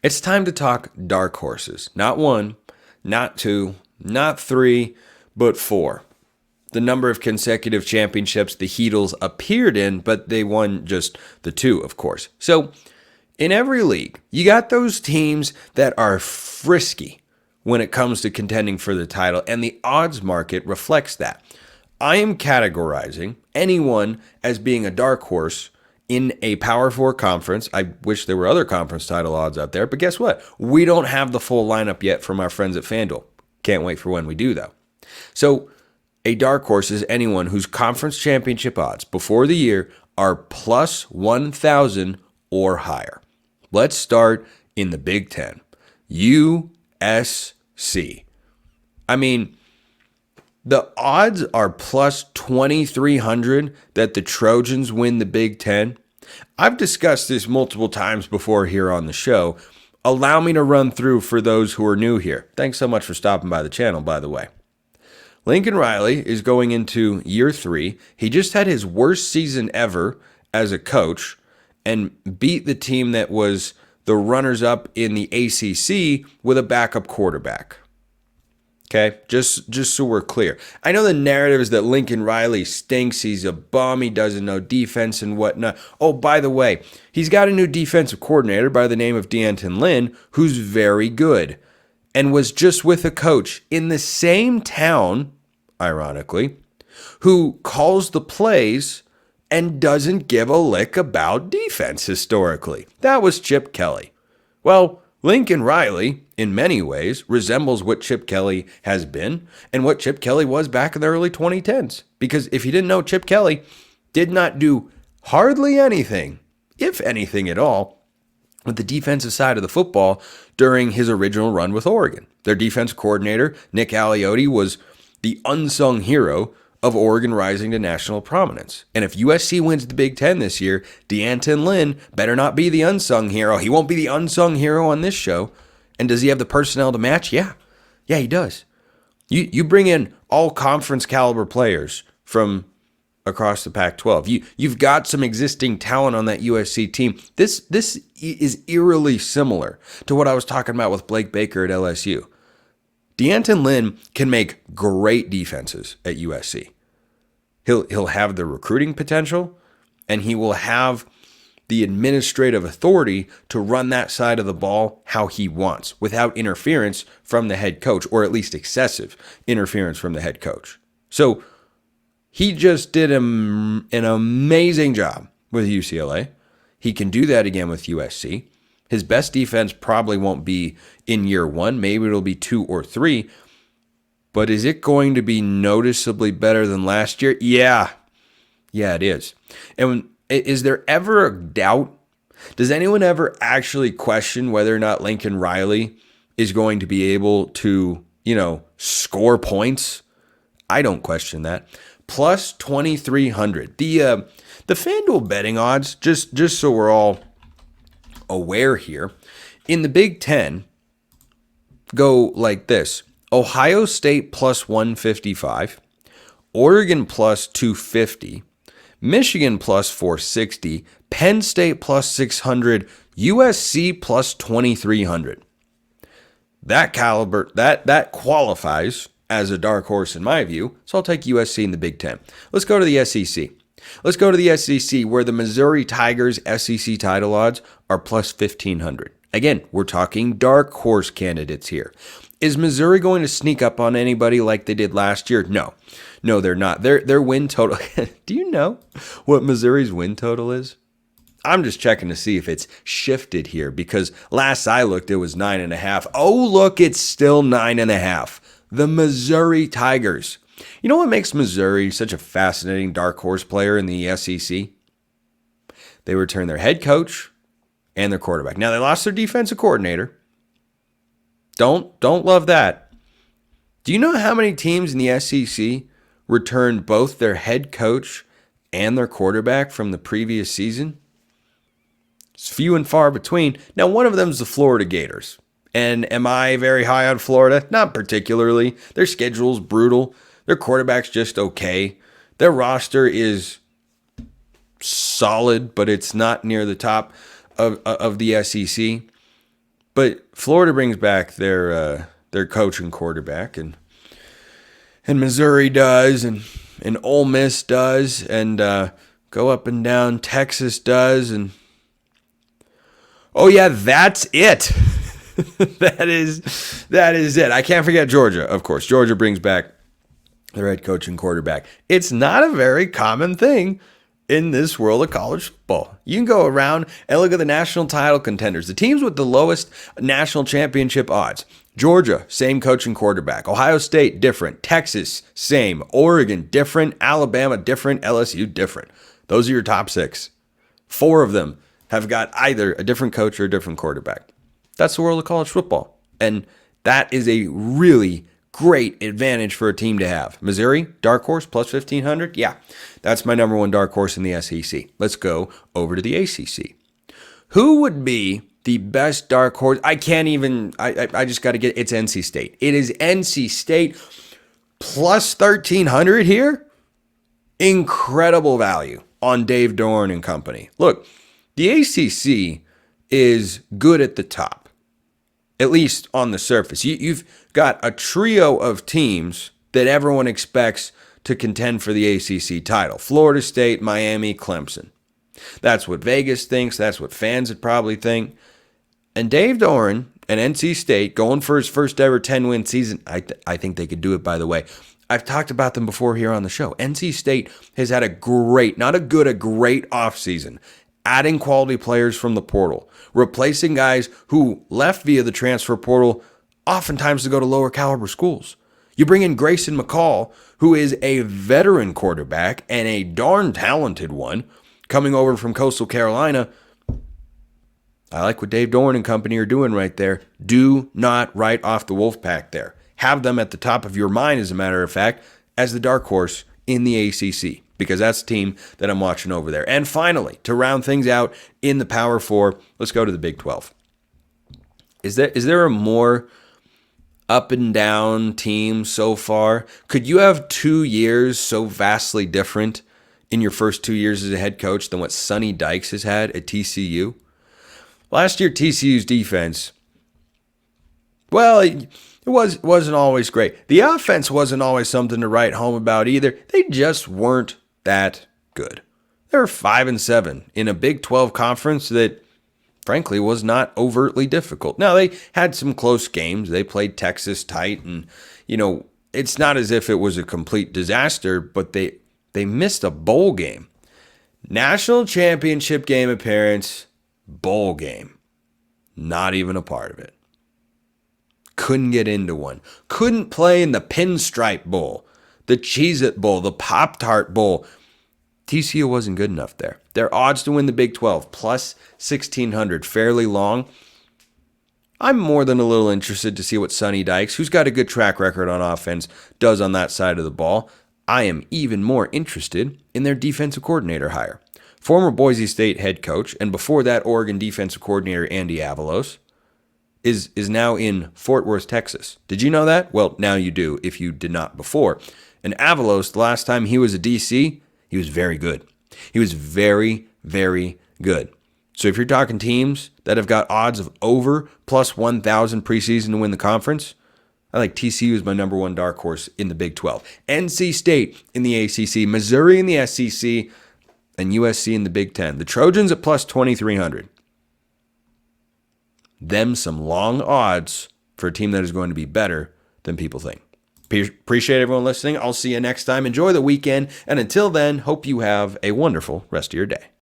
It's time to talk dark horses. Not one, not two, not three, but four. The number of consecutive championships the Heatles appeared in, but they won just the two, of course. So, in every league, you got those teams that are frisky when it comes to contending for the title, and the odds market reflects that. I am categorizing anyone as being a dark horse in a Power Four conference. I wish there were other conference title odds out there, but guess what? We don't have the full lineup yet from our friends at FanDuel. Can't wait for when we do, though. So, a dark horse is anyone whose conference championship odds before the year are plus 1,000 or higher. Let's start in the Big Ten. USC. I mean, the odds are plus 2,300 that the Trojans win the Big Ten. I've discussed this multiple times before here on the show. Allow me to run through for those who are new here. Thanks so much for stopping by the channel, by the way. Lincoln Riley is going into year 3. He just had his worst season ever as a coach and beat the team that was the runners-up in the ACC with a backup quarterback. Okay, just so we're clear. I know the narrative is that Lincoln Riley stinks. He's a bum. He doesn't know defense and whatnot. Oh, by the way, he's got a new defensive coordinator by the name of D'Anton Lynn, who's very good and was just with a coach in the same town, ironically, who calls the plays and doesn't give a lick about defense historically. That was Chip Kelly. Well, Lincoln Riley, in many ways, resembles what Chip Kelly has been and what Chip Kelly was back in the early 2010s. Because if you didn't know, Chip Kelly did not do hardly anything, if anything at all, with the defensive side of the football during his original run with Oregon. Their defense coordinator, Nick Aliotti, was the unsung hero of Oregon rising to national prominence. And if USC wins the Big Ten this year, D'Anton Lynn better not be the unsung hero. He won't be the unsung hero on this show. And does he have the personnel to match? Yeah, he does. You bring in all conference caliber players from across the Pac-12. You've got some existing talent on that USC team. This is eerily similar to what I was talking about with Blake Baker at LSU. D'Anton Lynn can make great defenses at USC. He'll have the recruiting potential, and he will have the administrative authority to run that side of the ball how he wants without interference from the head coach, or at least excessive interference from the head coach. So he just did an amazing job with UCLA. He can do that again with USC. His best defense probably won't be in year 1. Maybe it'll be 2 or 3. But is it going to be noticeably better than last year? Yeah, it is. And is there ever a doubt? Does anyone ever actually question whether or not Lincoln Riley is going to be able to, score points? I don't question that. Plus 2,300. The FanDuel betting odds, just so we're all aware here, in the Big Ten, go like this: Ohio State plus 155, Oregon plus 250, Michigan plus 460, Penn State plus 600, USC plus 2,300. That caliber, that qualifies as a dark horse in my view, so I'll take USC in the Big Ten. Let's go to the SEC. Let's go to the SEC, where the Missouri Tigers SEC title odds are plus 1,500. Again, we're talking dark horse candidates here. Is Missouri going to sneak up on anybody like they did last year? No, they're not. Their win total. Do you know what Missouri's win total is? I'm just checking to see if it's shifted here, because last I looked, it was 9.5. Oh, look, it's still 9.5. The Missouri Tigers. You know what makes Missouri such a fascinating dark horse player in the SEC? They returned their head coach and their quarterback. Now, they lost their defensive coordinator. Don't love that. Do you know how many teams in the SEC returned both their head coach and their quarterback from the previous season? It's few and far between. Now, one of them is the Florida Gators. And am I very high on Florida? Not particularly. Their schedule's brutal. Their quarterback's just okay. Their roster is solid, but it's not near the top of the SEC. But Florida brings back their coach and quarterback, and Missouri does, and Ole Miss does, and go up and down. Texas does, and oh yeah, that's it. that is it. I can't forget Georgia, of course. Georgia brings back their head coach and quarterback. It's not a very common thing in this world of college football. You can go around and look at the national title contenders, the teams with the lowest national championship odds. Georgia, same coach and quarterback. Ohio State, different. Texas, same. Oregon, different. Alabama, different. LSU, different. Those are your top 6. 4 of them have got either a different coach or a different quarterback. That's the world of college football. And that is a really great advantage for a team to have. Missouri, dark horse, plus 1,500. Yeah, that's my number one dark horse in the SEC. Let's go over to the ACC. Who would be the best dark horse? I can't even, I just got to get, it's NC State. It is NC State plus 1,300 here. Incredible value on Dave Doeren and company. Look, the ACC is good at the top, at least on the surface. You've got a trio of teams that everyone expects to contend for the ACC title. Florida State, Miami, Clemson. That's what Vegas thinks. That's what fans would probably think. And Dave Doeren and NC State going for his first ever 10-win season. I think they could do it, by the way. I've talked about them before here on the show. NC State has had a great offseason, adding quality players from the portal, replacing guys who left via the transfer portal, oftentimes to go to lower caliber schools. You bring in Grayson McCall, who is a veteran quarterback and a darn talented one, coming over from Coastal Carolina. I like what Dave Doeren and company are doing right there. Do not write off the Wolfpack there. Have them at the top of your mind, as a matter of fact, as the dark horse in the ACC, because that's the team that I'm watching over there. And finally, to round things out in the Power 4, let's go to the Big 12. Is there a more up and down team so far? Could you have 2 years so vastly different in your first 2 years as a head coach than what Sonny Dykes has had at TCU? Last year, TCU's defense, well, it wasn't always great. The offense wasn't always something to write home about either. They just weren't that good. They were 5-7 in a Big 12 conference that, frankly, was not overtly difficult. Now, they had some close games. They played Texas tight, and, it's not as if it was a complete disaster, but they missed a bowl game. National championship game appearance, bowl game. Not even a part of it. Couldn't get into one. Couldn't play in the Pinstripe Bowl, the Cheez-It Bowl, the Pop-Tart Bowl. TCU wasn't good enough there. Their odds to win the Big 12, plus 1,600, fairly long. I'm more than a little interested to see what Sonny Dykes, who's got a good track record on offense, does on that side of the ball. I am even more interested in their defensive coordinator hire. Former Boise State head coach, and before that, Oregon defensive coordinator Andy Avalos, is now in Fort Worth, Texas. Did you know that? Well, now you do, if you did not before. And Avalos, the last time he was a DC, he was very good. He was very, very good. So if you're talking teams that have got odds of over plus 1,000 preseason to win the conference, I like TCU as my number one dark horse in the Big 12. NC State in the ACC, Missouri in the SEC, and USC in the Big 10. The Trojans at plus 2,300. Them some long odds for a team that is going to be better than people think. Appreciate everyone listening. I'll see you next time. Enjoy the weekend. And until then, hope you have a wonderful rest of your day.